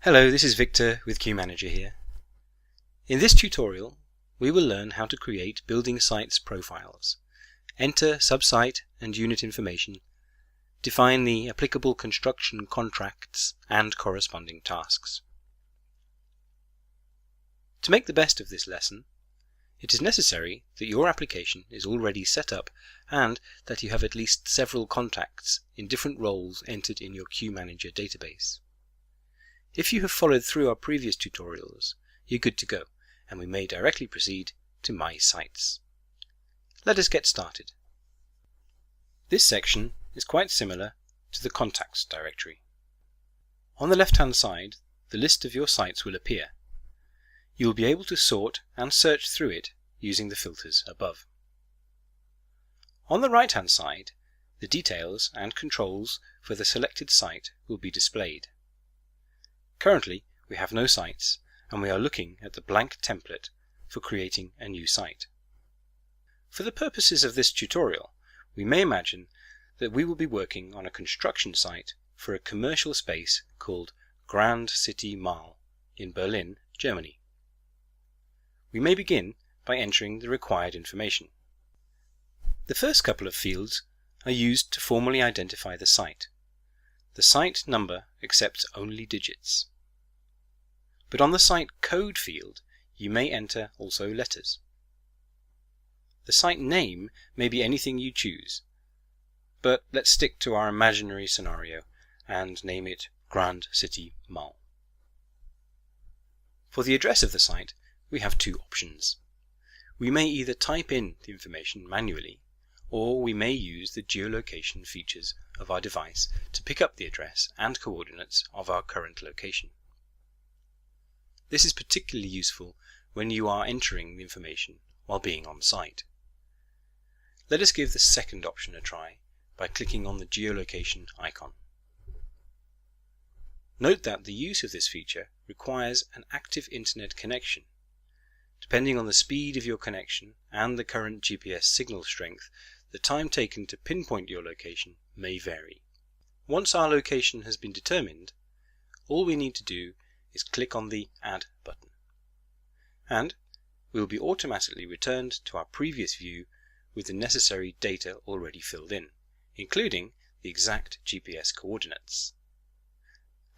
Hello, this is Victor with QManager here. In this tutorial, we will learn how to create building sites profiles, enter subsite and unit information, define the applicable construction contracts and corresponding tasks. To make the best of this lesson, it is necessary that your application is already set up and that you have at least several contacts in different roles entered in your QManager database. If you have followed through our previous tutorials, you're good to go, and we may directly proceed to My Sites. Let us get started. This section is quite similar to the Contacts directory. On the left-hand side, the list of your sites will appear. You will be able to sort and search through it using the filters above. On the right-hand side, the details and controls for the selected site will be displayed. Currently, we have no sites, and we are looking at the blank template for creating a new site. For the purposes of this tutorial, we may imagine that we will be working on a construction site for a commercial space called Grand City Mall in Berlin, Germany. We may begin by entering the required information. The first couple of fields are used to formally identify the site. The site number accepts only digits. But on the site code field, you may enter also letters. The site name may be anything you choose, but let's stick to our imaginary scenario and name it Grand City Mall. For the address of the site, we have two options. We may either type in the information manually, or we may use the geolocation features of our device to pick up the address and coordinates of our current location. This is particularly useful when you are entering the information while being on site. Let us give the second option a try by clicking on the geolocation icon. Note that the use of this feature requires an active internet connection. Depending on the speed of your connection and the current GPS signal strength, the time taken to pinpoint your location may vary. Once our location has been determined, all we need to do is click on the Add button, and we will be automatically returned to our previous view with the necessary data already filled in, including the exact GPS coordinates.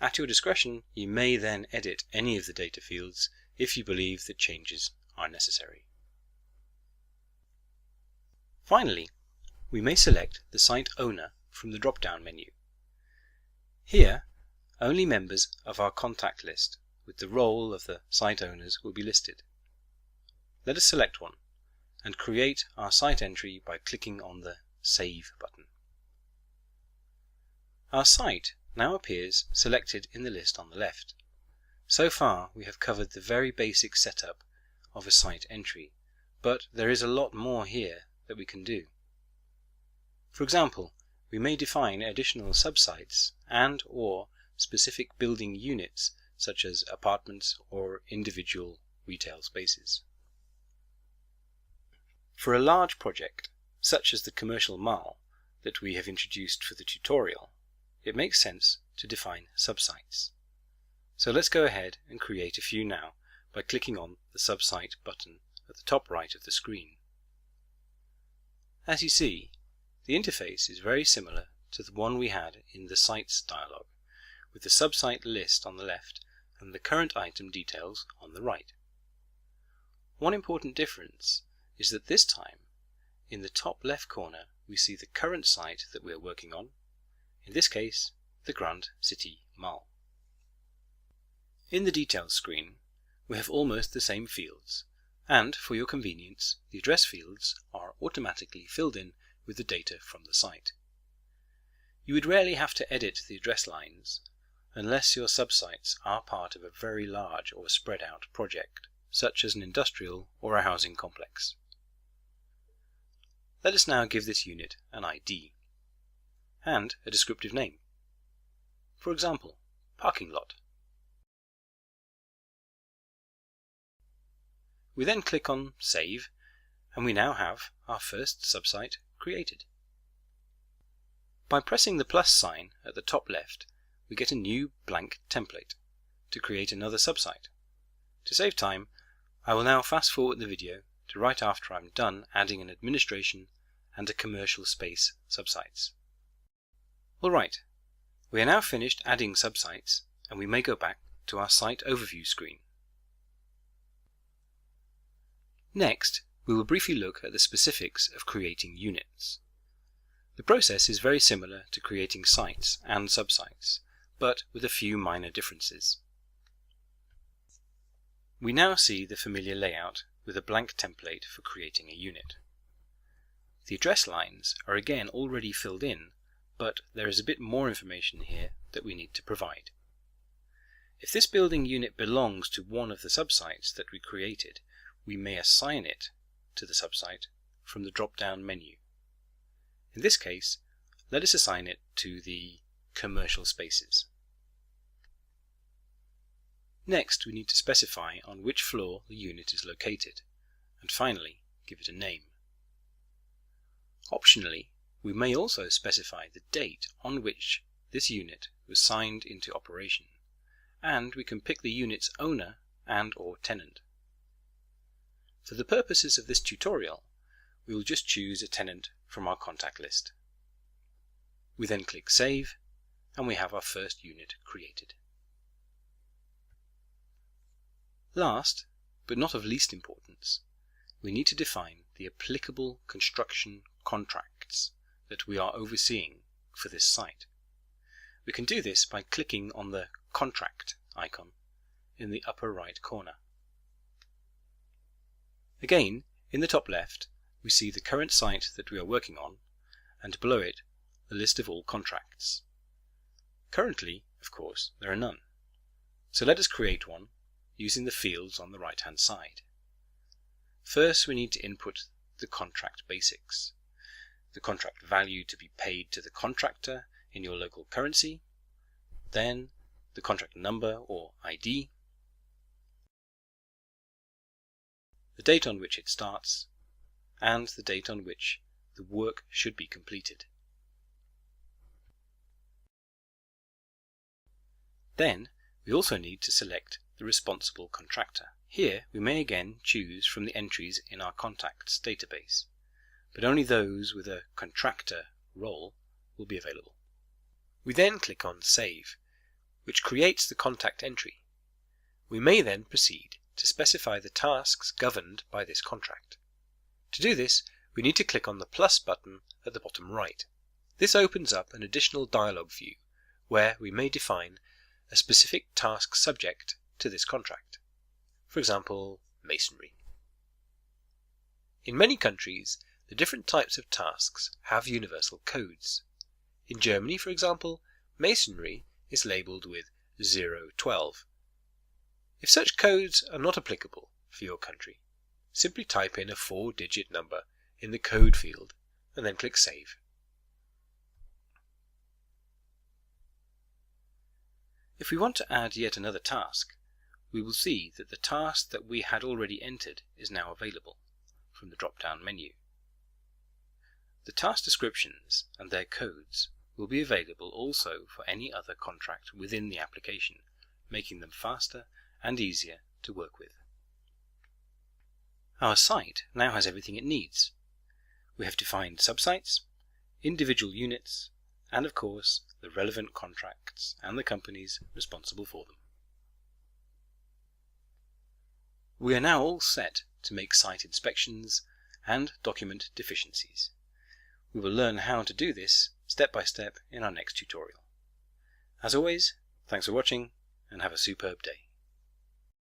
At your discretion, you may then edit any of the data fields if you believe that changes are necessary. Finally, we may select the site owner from the drop-down menu. Here, only members of our contact list with the role of the site owners will be listed. Let us select one and create our site entry by clicking on the Save button. Our site now appears selected in the list on the left. So far, we have covered the very basic setup of a site entry, but there is a lot more here that we can do. For example, we may define additional subsites and/or specific building units such as apartments or individual retail spaces. For a large project, such as the commercial mall that we have introduced for the tutorial, it makes sense to define subsites. So let's go ahead and create a few now by clicking on the Subsite button at the top right of the screen. As you see, the interface is very similar to the one we had in the Sites dialog, with the subsite list on the left and the current item details on the right. One important difference is that this time, in the top left corner, we see the current site that we are working on, in this case, the Grand City Mall. In the details screen, we have almost the same fields, and for your convenience, the address fields are automatically filled in with the data from the site. You would rarely have to edit the address lines unless your subsites are part of a very large or spread out project, such as an industrial or a housing complex. Let us now give this unit an ID and a descriptive name. For example, parking lot. We then click on Save, and we now have our first subsite created. By pressing the plus sign at the top left, we get a new blank template, to create another subsite. To save time, I will now fast forward the video to right after I'm done adding an administration and a commercial space subsites. Alright, we are now finished adding subsites and we may go back to our site overview screen. Next, we will briefly look at the specifics of creating units. The process is very similar to creating sites and subsites, but with a few minor differences. We now see the familiar layout with a blank template for creating a unit. The address lines are again already filled in, but there is a bit more information here that we need to provide. If this building unit belongs to one of the subsites that we created, we may assign it to the subsite from the drop-down menu. In this case, let us assign it to the commercial spaces. Next, we need to specify on which floor the unit is located, and finally, give it a name. Optionally, we may also specify the date on which this unit was signed into operation, and we can pick the unit's owner and/or tenant. For the purposes of this tutorial, we will just choose a tenant from our contact list. We then click Save, and we have our first unit created. Last, but not of least importance, we need to define the applicable construction contracts that we are overseeing for this site. We can do this by clicking on the Contract icon in the upper right corner. Again, in the top left, we see the current site that we are working on, and below it, the list of all contracts. Currently, of course, there are none. So let us create one using the fields on the right-hand side. First, we need to input the contract basics. The contract value to be paid to the contractor in your local currency, then the contract number or ID, the date on which it starts, and the date on which the work should be completed. Then we also need to select the responsible contractor. Here we may again choose from the entries in our contacts database, but only those with a contractor role will be available. We then click on Save, which creates the contact entry. We may then proceed to specify the tasks governed by this contract. To do this, we need to click on the plus button at the bottom right. This opens up an additional dialog view where we may define a specific task subject to this contract. For example, masonry. In many countries, the different types of tasks have universal codes. In Germany, for example, masonry is labeled with 012. If such codes are not applicable for your country, simply type in a 4-digit number in the code field and then click Save. If we want to add yet another task, we will see that the task that we had already entered is now available from the drop-down menu. The task descriptions and their codes will be available also for any other contract within the application, making them faster and easier to work with. Our site now has everything it needs. We have defined subsites, individual units, and of course the relevant contracts and the companies responsible for them. We are now all set to make site inspections and document deficiencies. We will learn how to do this step by step in our next tutorial. As always, thanks for watching and have a superb day.